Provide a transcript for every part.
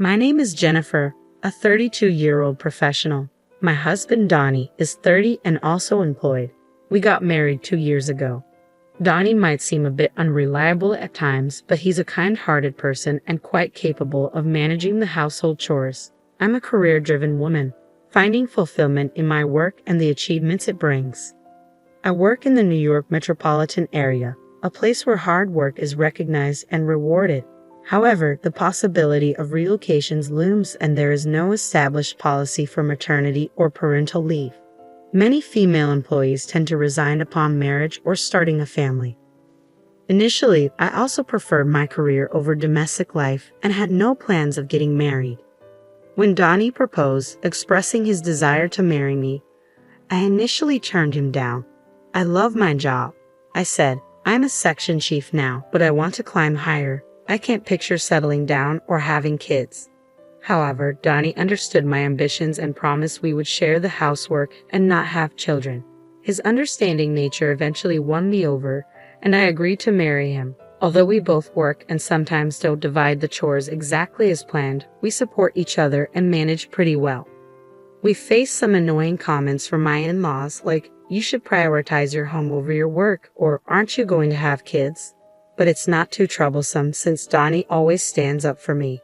My name is Jennifer, a 32-year-old professional. My husband Donnie is 30 and also employed. We got married 2 years ago. Donnie might seem a bit unreliable at times, but he's a kind-hearted person and quite capable of managing the household chores. I'm a career-driven woman, finding fulfillment in my work and the achievements it brings. I work in the New York metropolitan area, a place where hard work is recognized and rewarded. However, the possibility of relocations looms and there is no established policy for maternity or parental leave. Many female employees tend to resign upon marriage or starting a family. Initially, I also preferred my career over domestic life and had no plans of getting married. When Donnie proposed, expressing his desire to marry me, I initially turned him down. I love my job, I said. I'm a section chief now, but I want to climb higher. I can't picture settling down or having kids. However, Donnie understood my ambitions and promised we would share the housework and not have children. His understanding nature eventually won me over, and I agreed to marry him. Although we both work and sometimes don't divide the chores exactly as planned, we support each other and manage pretty well. We faced some annoying comments from my in-laws like, "You should prioritize your home over your work," or "Aren't you going to have kids?" But it's not too troublesome since Donnie always stands up for me.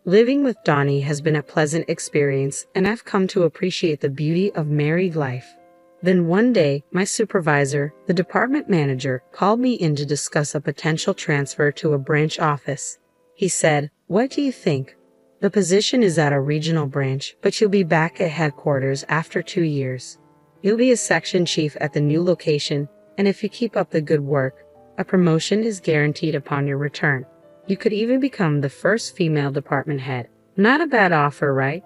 Living with Donnie has been a pleasant experience, and I've come to appreciate the beauty of married life. Then one day, my supervisor, the department manager, called me in to discuss a potential transfer to a branch office. He said, "What do you think? The position is at a regional branch, but you'll be back at headquarters after 2 years. You'll be a section chief at the new location, and if you keep up the good work, a promotion is guaranteed upon your return. You could even become the first female department head. Not a bad offer, right?"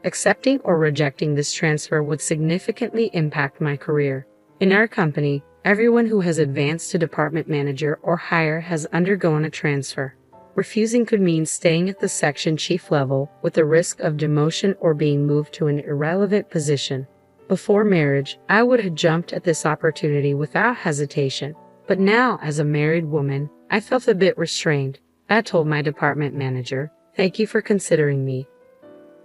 Accepting or rejecting this transfer would significantly impact my career. In our company, everyone who has advanced to department manager or higher has undergone a transfer. Refusing could mean staying at the section chief level with the risk of demotion or being moved to an irrelevant position. Before marriage, I would have jumped at this opportunity without hesitation. But now, as a married woman, I felt a bit restrained. I told my department manager, "Thank you for considering me.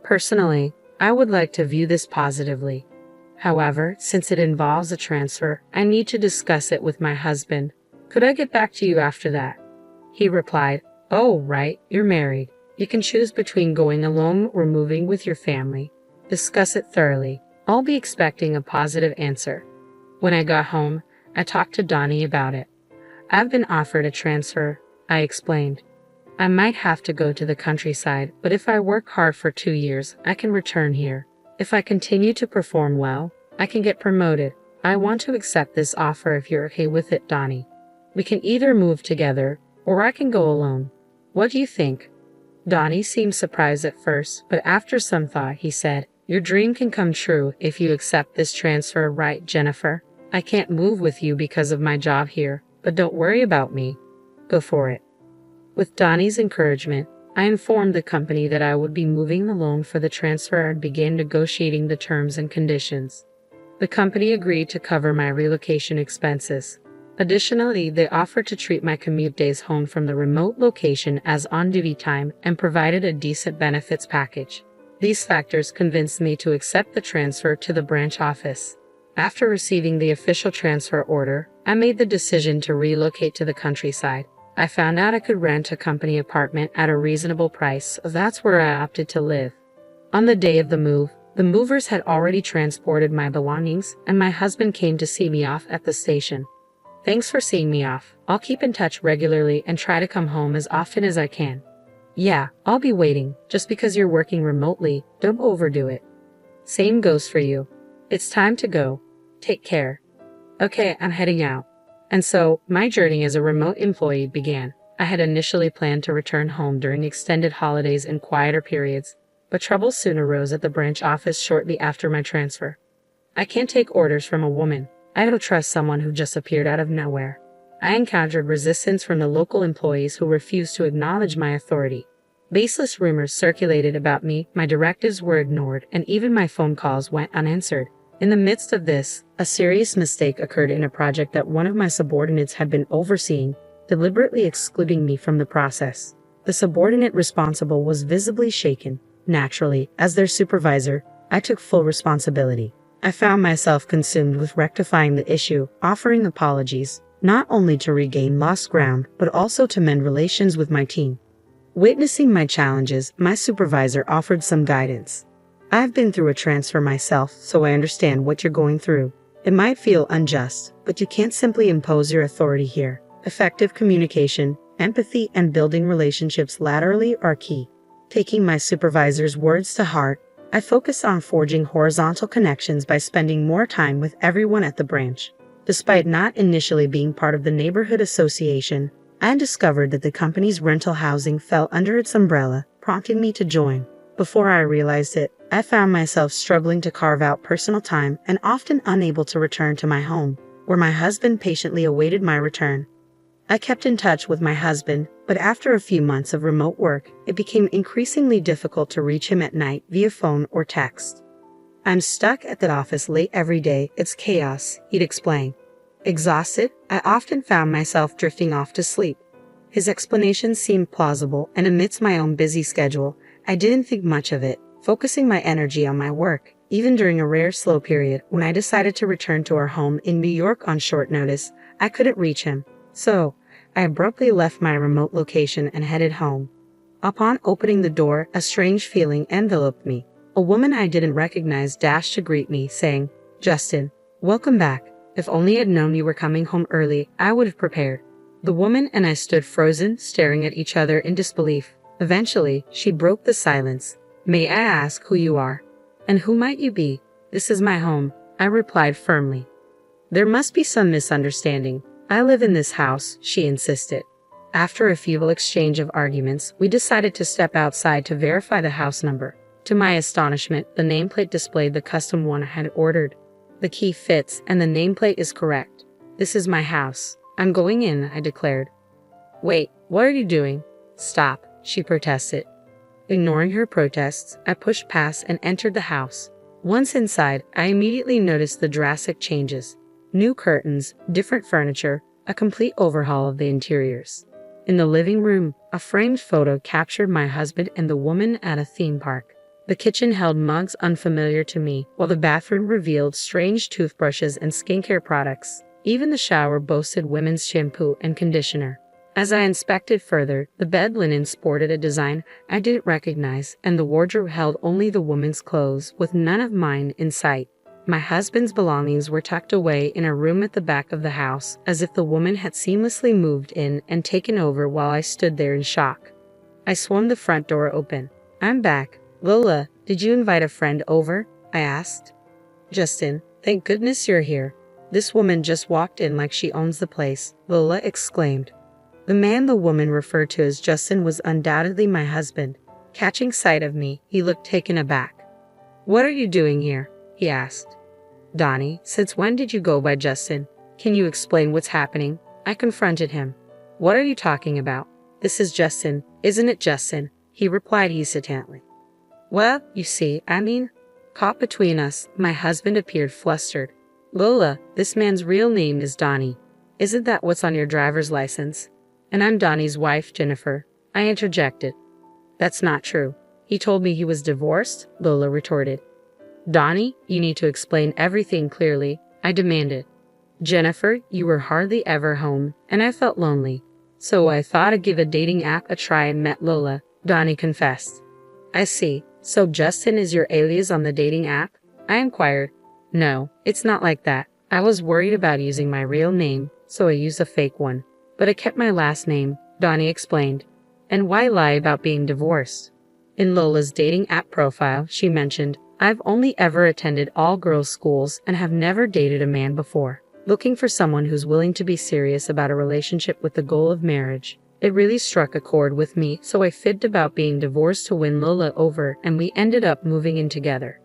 Personally, I would like to view this positively. However, since it involves a transfer, I need to discuss it with my husband. Could I get back to you after that?" He replied, "Oh, right, you're married. You can choose between going alone or moving with your family. Discuss it thoroughly. I'll be expecting a positive answer." When I got home, I talked to Donnie about it. "I've been offered a transfer," I explained. "I might have to go to the countryside, but if I work hard for 2 years, I can return here. If I continue to perform well, I can get promoted. I want to accept this offer if you're okay with it, Donnie. We can either move together, or I can go alone. What do you think?" Donnie seemed surprised at first, but after some thought, he said, "Your dream can come true if you accept this transfer, right, Jennifer? I can't move with you because of my job here, but don't worry about me. Go for it." With Donnie's encouragement, I informed the company that I would be moving alone for the transfer and began negotiating the terms and conditions. The company agreed to cover my relocation expenses. Additionally, they offered to treat my commute days home from the remote location as on-duty time and provided a decent benefits package. These factors convinced me to accept the transfer to the branch office. After receiving the official transfer order, I made the decision to relocate to the countryside. I found out I could rent a company apartment at a reasonable price, so that's where I opted to live. On the day of the move, the movers had already transported my belongings, and my husband came to see me off at the station. "Thanks for seeing me off. I'll keep in touch regularly and try to come home as often as I can." "Yeah, I'll be waiting. Just because you're working remotely, don't overdo it." "Same goes for you. It's time to go. Take care." "Okay, I'm heading out." And so, my journey as a remote employee began. I had initially planned to return home during extended holidays and quieter periods, but trouble soon arose at the branch office shortly after my transfer. I can't take orders from a woman. I don't trust someone who just appeared out of nowhere. I encountered resistance from the local employees who refused to acknowledge my authority. Baseless rumors circulated about me, my directives were ignored, and even my phone calls went unanswered. In the midst of this, a serious mistake occurred in a project that one of my subordinates had been overseeing, deliberately excluding me from the process. The subordinate responsible was visibly shaken. Naturally, as their supervisor, I took full responsibility. I found myself consumed with rectifying the issue, offering apologies, not only to regain lost ground, but also to mend relations with my team. Witnessing my challenges, my supervisor offered some guidance. I've been through a transfer myself, so I understand what you're going through. It might feel unjust, but you can't simply impose your authority here. Effective communication, empathy, and building relationships laterally are key. Taking my supervisor's words to heart, I focus on forging horizontal connections by spending more time with everyone at the branch. Despite not initially being part of the neighborhood association, I discovered that the company's rental housing fell under its umbrella, prompting me to join. Before I realized it, I found myself struggling to carve out personal time and often unable to return to my home, where my husband patiently awaited my return. I kept in touch with my husband, but after a few months of remote work, it became increasingly difficult to reach him at night via phone or text. "I'm stuck at the office late every day, it's chaos," he'd explain. Exhausted, I often found myself drifting off to sleep. His explanations seemed plausible, and amidst my own busy schedule, I didn't think much of it, focusing my energy on my work, even during a rare slow period when I decided to return to our home in New York on short notice. I couldn't reach him. So, I abruptly left my remote location and headed home. Upon opening the door, a strange feeling enveloped me. A woman I didn't recognize dashed to greet me, saying, "Justin, welcome back. If only I'd known you were coming home early, I would have prepared." The woman and I stood frozen, staring at each other in disbelief. Eventually, she broke the silence. "May I ask who you are? And who might you be?" "This is my home," I replied firmly. "There must be some misunderstanding. I live in this house," she insisted. After a feeble exchange of arguments, we decided to step outside to verify the house number. To my astonishment, the nameplate displayed the custom one I had ordered. "The key fits, and the nameplate is correct. This is my house. I'm going in," I declared. "Wait, what are you doing?" "Stop," she protested. Ignoring her protests, I pushed past and entered the house. Once inside, I immediately noticed the drastic changes. New curtains, different furniture, a complete overhaul of the interiors. In the living room, a framed photo captured my husband and the woman at a theme park. The kitchen held mugs unfamiliar to me, while the bathroom revealed strange toothbrushes and skincare products. Even the shower boasted women's shampoo and conditioner. As I inspected further, the bed linen sported a design I didn't recognize, and the wardrobe held only the woman's clothes, with none of mine in sight. My husband's belongings were tucked away in a room at the back of the house, as if the woman had seamlessly moved in and taken over while I stood there in shock. I swung the front door open. "I'm back. Lola, did you invite a friend over?" I asked. "Justin, thank goodness you're here. This woman just walked in like she owns the place," Lola exclaimed. The man the woman referred to as Justin was undoubtedly my husband. Catching sight of me, he looked taken aback. "What are you doing here?" he asked. "Donnie, since when did you go by Justin? Can you explain what's happening?" I confronted him. "What are you talking about? This is Justin, isn't it, Justin?" he replied hesitantly. "Well, you see, caught between us, my husband appeared flustered. "Lola, this man's real name is Donnie. Isn't that what's on your driver's license?" "And I'm Donnie's wife, Jennifer," I interjected. "That's not true. He told me he was divorced," Lola retorted. "Donnie, you need to explain everything clearly," I demanded. "Jennifer, you were hardly ever home, and I felt lonely. So I thought I'd give a dating app a try and met Lola," Donnie confessed. "I see. So Justin is your alias on the dating app?" I inquired. "No, it's not like that. I was worried about using my real name, so I used a fake one. But I kept my last name," Donnie explained. "And why lie about being divorced?" In Lola's dating app profile, she mentioned, "I've only ever attended all-girls schools and have never dated a man before. Looking for someone who's willing to be serious about a relationship with the goal of marriage." It really struck a chord with me, so I fibbed about being divorced to win Lola over, and we ended up moving in together.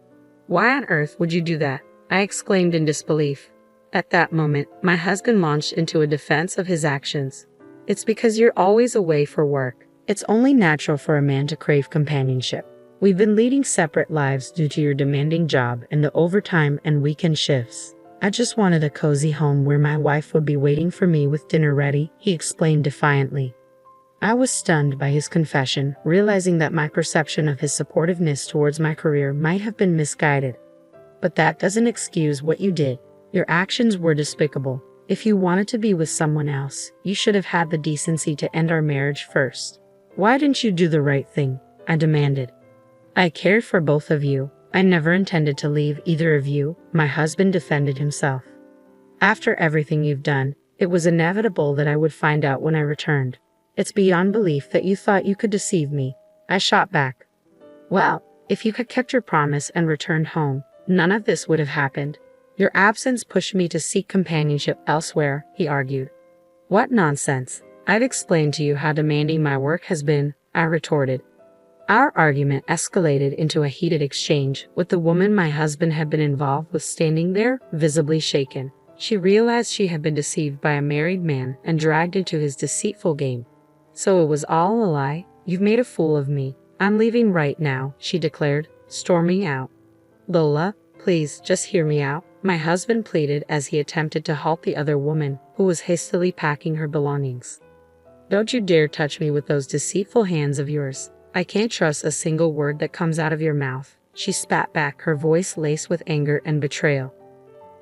"Why on earth would you do that?" I exclaimed in disbelief. At that moment, my husband launched into a defense of his actions. "It's because you're always away for work. It's only natural for a man to crave companionship. We've been leading separate lives due to your demanding job and the overtime and weekend shifts. I just wanted a cozy home where my wife would be waiting for me with dinner ready," he explained defiantly. I was stunned by his confession, realizing that my perception of his supportiveness towards my career might have been misguided. But that doesn't excuse what you did. Your actions were despicable. If you wanted to be with someone else, you should have had the decency to end our marriage first. Why didn't you do the right thing? I demanded. I cared for both of you. I never intended to leave either of you, my husband defended himself. After everything you've done, it was inevitable that I would find out when I returned. It's beyond belief that you thought you could deceive me. I shot back. Well, if you had kept your promise and returned home, none of this would have happened. Your absence pushed me to seek companionship elsewhere, he argued. What nonsense. I've explained to you how demanding my work has been, I retorted. Our argument escalated into a heated exchange, with the woman my husband had been involved with standing there, visibly shaken. She realized she had been deceived by a married man and dragged into his deceitful game. So it was all a lie? You've made a fool of me. I'm leaving right now, she declared, storming out. Lola, please, just hear me out, my husband pleaded as he attempted to halt the other woman, who was hastily packing her belongings. Don't you dare touch me with those deceitful hands of yours. I can't trust a single word that comes out of your mouth, she spat back, her voice laced with anger and betrayal.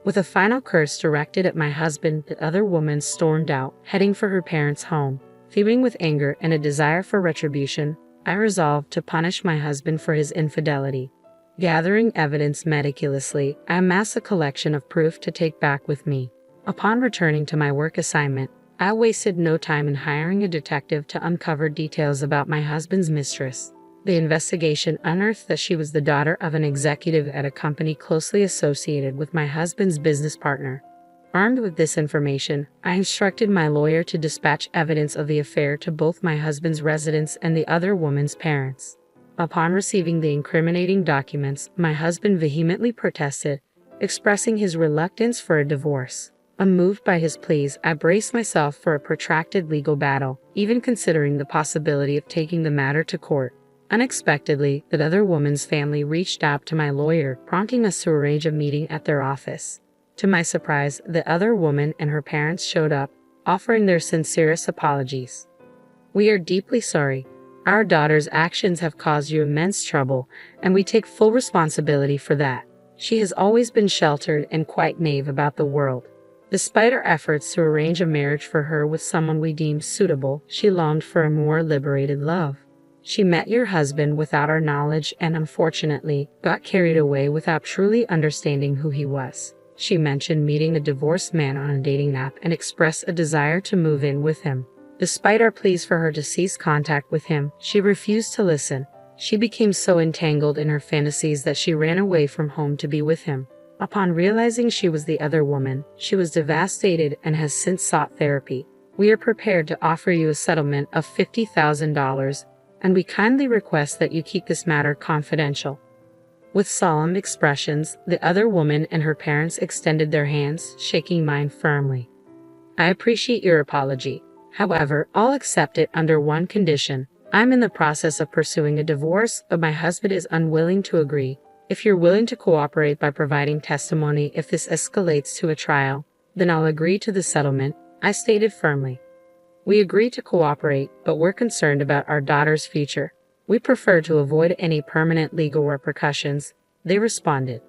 With a final curse directed at my husband, the other woman stormed out, heading for her parents' home. Fuming with anger and a desire for retribution, I resolved to punish my husband for his infidelity. Gathering evidence meticulously, I amassed a collection of proof to take back with me. Upon returning to my work assignment, I wasted no time in hiring a detective to uncover details about my husband's mistress. The investigation unearthed that she was the daughter of an executive at a company closely associated with my husband's business partner. Armed with this information, I instructed my lawyer to dispatch evidence of the affair to both my husband's residence and the other woman's parents. Upon receiving the incriminating documents, my husband vehemently protested, expressing his reluctance for a divorce. Unmoved by his pleas, I braced myself for a protracted legal battle, even considering the possibility of taking the matter to court. Unexpectedly, the other woman's family reached out to my lawyer, prompting us to arrange a meeting at their office. To my surprise, the other woman and her parents showed up, offering their sincerest apologies. We are deeply sorry. Our daughter's actions have caused you immense trouble, and we take full responsibility for that. She has always been sheltered and quite naive about the world. Despite our efforts to arrange a marriage for her with someone we deemed suitable, she longed for a more liberated love. She met your husband without our knowledge and, unfortunately, got carried away without truly understanding who he was. She mentioned meeting a divorced man on a dating app and expressed a desire to move in with him. Despite our pleas for her to cease contact with him, she refused to listen. She became so entangled in her fantasies that she ran away from home to be with him. Upon realizing she was the other woman, she was devastated and has since sought therapy. We are prepared to offer you a settlement of $50,000, and we kindly request that you keep this matter confidential. With solemn expressions, the other woman and her parents extended their hands, shaking mine firmly. I appreciate your apology. However, I'll accept it under one condition. I'm in the process of pursuing a divorce, but my husband is unwilling to agree. If you're willing to cooperate by providing testimony if this escalates to a trial, then I'll agree to the settlement, I stated firmly. We agree to cooperate, but we're concerned about our daughter's future. We prefer to avoid any permanent legal repercussions, they responded.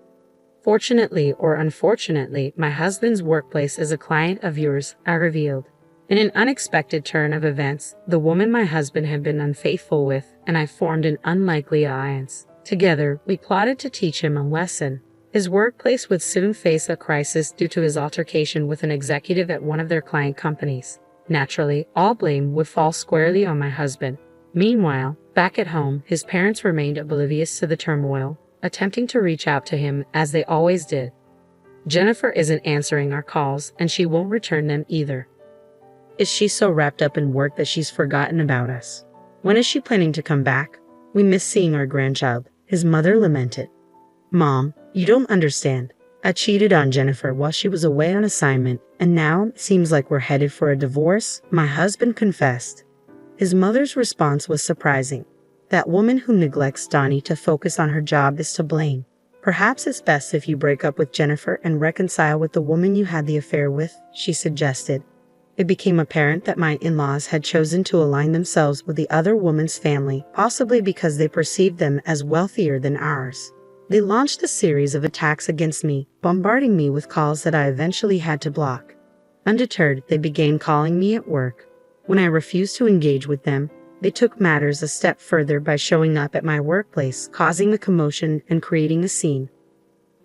Fortunately or unfortunately, my husband's workplace is a client of yours, I revealed. In an unexpected turn of events, the woman my husband had been unfaithful with and I formed an unlikely alliance. Together, we plotted to teach him a lesson. His workplace would soon face a crisis due to his altercation with an executive at one of their client companies. Naturally, all blame would fall squarely on my husband. Meanwhile, back at home, his parents remained oblivious to the turmoil, attempting to reach out to him as they always did. Jennifer isn't answering our calls, and she won't return them either. Is she so wrapped up in work that she's forgotten about us? When is she planning to come back? We miss seeing our grandchild, his mother lamented. Mom, you don't understand. I cheated on Jennifer while she was away on assignment, and now it seems like we're headed for a divorce, my husband confessed. His mother's response was surprising. That woman who neglects Donnie to focus on her job is to blame. Perhaps it's best if you break up with Jennifer and reconcile with the woman you had the affair with, she suggested. It became apparent that my in-laws had chosen to align themselves with the other woman's family, possibly because they perceived them as wealthier than ours. They launched a series of attacks against me, bombarding me with calls that I eventually had to block. Undeterred, they began calling me at work. When I refused to engage with them, they took matters a step further by showing up at my workplace, causing a commotion and creating a scene.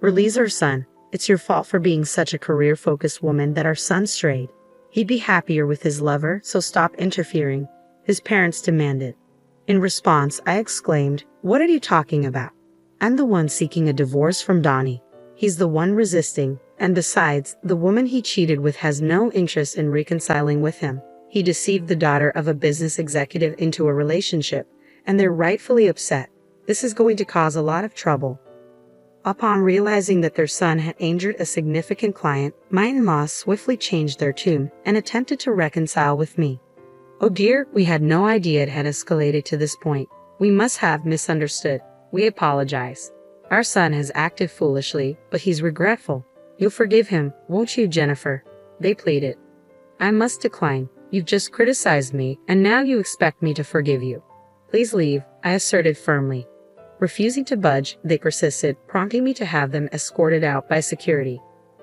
"Release our son. It's your fault for being such a career-focused woman that our son strayed. He'd be happier with his lover, so stop interfering," his parents demanded. In response, I exclaimed, "What are you talking about? I'm the one seeking a divorce from Donnie. He's the one resisting, and besides, the woman he cheated with has no interest in reconciling with him. He deceived the daughter of a business executive into a relationship, and they're rightfully upset. This is going to cause a lot of trouble." Upon realizing that their son had injured a significant client, my in-laws swiftly changed their tune and attempted to reconcile with me. "Oh dear, we had no idea it had escalated to this point. We must have misunderstood. We apologize. Our son has acted foolishly, but he's regretful. You'll forgive him, won't you, Jennifer?" they pleaded. "I must decline. You've just criticized me, and now you expect me to forgive you. Please leave," I asserted firmly. Refusing to budge, they persisted, prompting me to have them escorted out by security.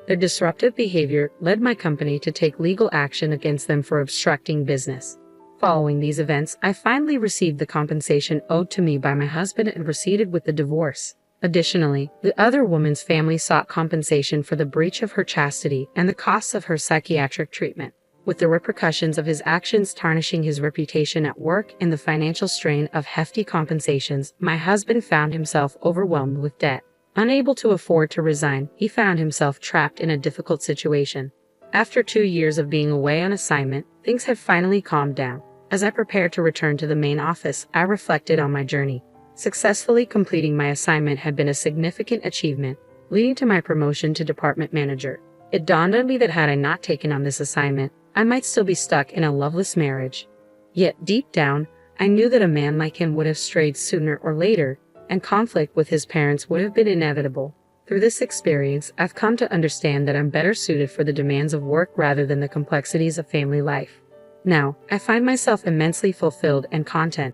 Their disruptive behavior led my company to take legal action against them for obstructing business. Following these events, I finally received the compensation owed to me by my husband and proceeded with the divorce. Additionally, the other woman's family sought compensation for the breach of her chastity and the costs of her psychiatric treatment, with the repercussions of his actions tarnishing his reputation at work and the financial strain of hefty compensations. My husband found himself overwhelmed with debt. Unable to afford to resign, he found himself trapped in a difficult situation. After 2 years of being away on assignment, things had finally calmed down. As I prepared to return to the main office, I reflected on my journey. Successfully completing my assignment had been a significant achievement, leading to my promotion to department manager. It dawned on me that had I not taken on this assignment, I might still be stuck in a loveless marriage. Yet deep down, I knew that a man like him would have strayed sooner or later, and conflict with his parents would have been inevitable. Through this experience, I've come to understand that I'm better suited for the demands of work rather than the complexities of family life. Now, I find myself immensely fulfilled and content.